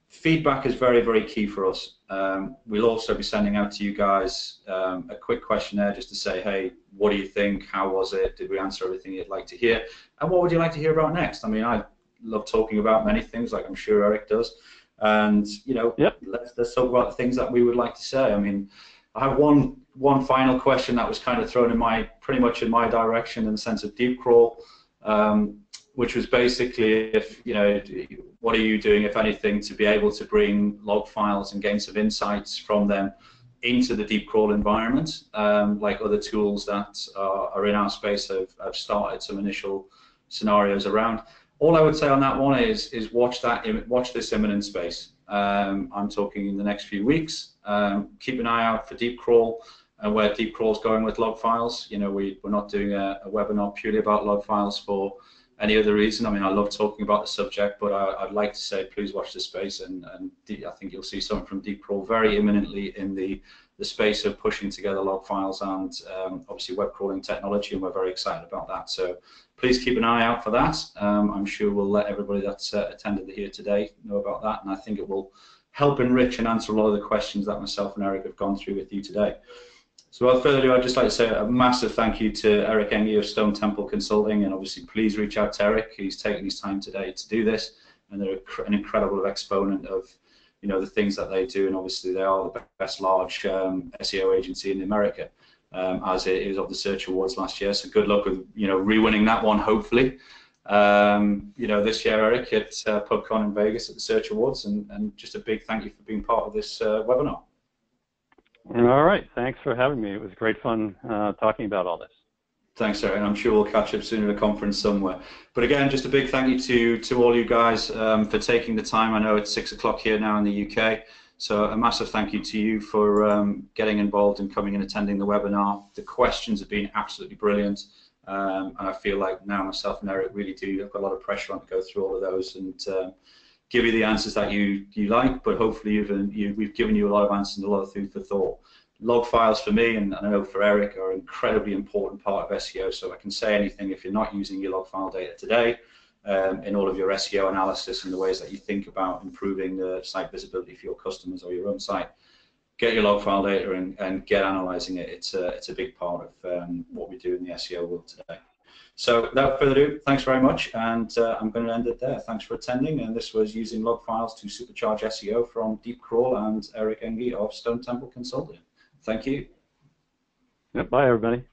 Feedback is very, very key for us. We'll also be sending out to you guys a quick questionnaire just to say, hey, what do you think? How was it? Did we answer everything you'd like to hear? And what would you like to hear about next? I mean, I love talking about many things, like I'm sure Eric does. And let's talk about the things that we would like to say. I mean, I have one final question that was kind of thrown in pretty much in my direction, in the sense of DeepCrawl. Which was basically, what are you doing, if anything, to be able to bring log files and gain some insights from them into the DeepCrawl environment, like other tools that are in our space have started some initial scenarios around. All I would say on that one is watch this imminent space. I'm talking in the next few weeks. Keep an eye out for DeepCrawl and where DeepCrawl's going with log files. We're not doing a webinar purely about log files for any other reason. I mean, I love talking about the subject, but I'd like to say, please watch this space, and I think you'll see something from DeepCrawl very imminently in the space of pushing together log files and obviously web crawling technology, and we're very excited about that. So please keep an eye out for that. I'm sure we'll let everybody that's attended here today know about that, and I think it will help enrich and answer a lot of the questions that myself and Eric have gone through with you today. So without further ado, I'd just like to say a massive thank you to Eric Enge of Stone Temple Consulting, and obviously please reach out to Eric. He's taken his time today to do this, and they're an incredible exponent of the things that they do, and obviously they are the best large SEO agency in America, as it is of the Search Awards last year. So good luck with re-winning that one, hopefully. This year, Eric, at PubCon in Vegas at the Search Awards, and just a big thank you for being part of this webinar. All right, thanks for having me. It was great fun talking about all this. Thanks, Eric, and I'm sure we'll catch up soon at a conference somewhere. But again, just a big thank you to all you guys for taking the time. I know it's 6 o'clock here now in the UK, so a massive thank you to you for getting involved and coming and attending the webinar. The questions have been absolutely brilliant, and I feel like now myself and Eric really have got a lot of pressure on to go through all of those and give you the answers that you like, but hopefully we've given you a lot of answers and a lot of food for thought. Log files for me, and I know for Eric, are an incredibly important part of SEO, so I can say anything if you're not using your log file data today in all of your SEO analysis and the ways that you think about improving the site visibility for your customers or your own site. Get your log file data and get analyzing it. It's a big part of what we do in the SEO world today. So without further ado, thanks very much, and I'm going to end it there. Thanks for attending, and this was using log files to supercharge SEO from DeepCrawl and Eric Enge of Stone Temple Consulting. Thank you. Yep, bye, everybody.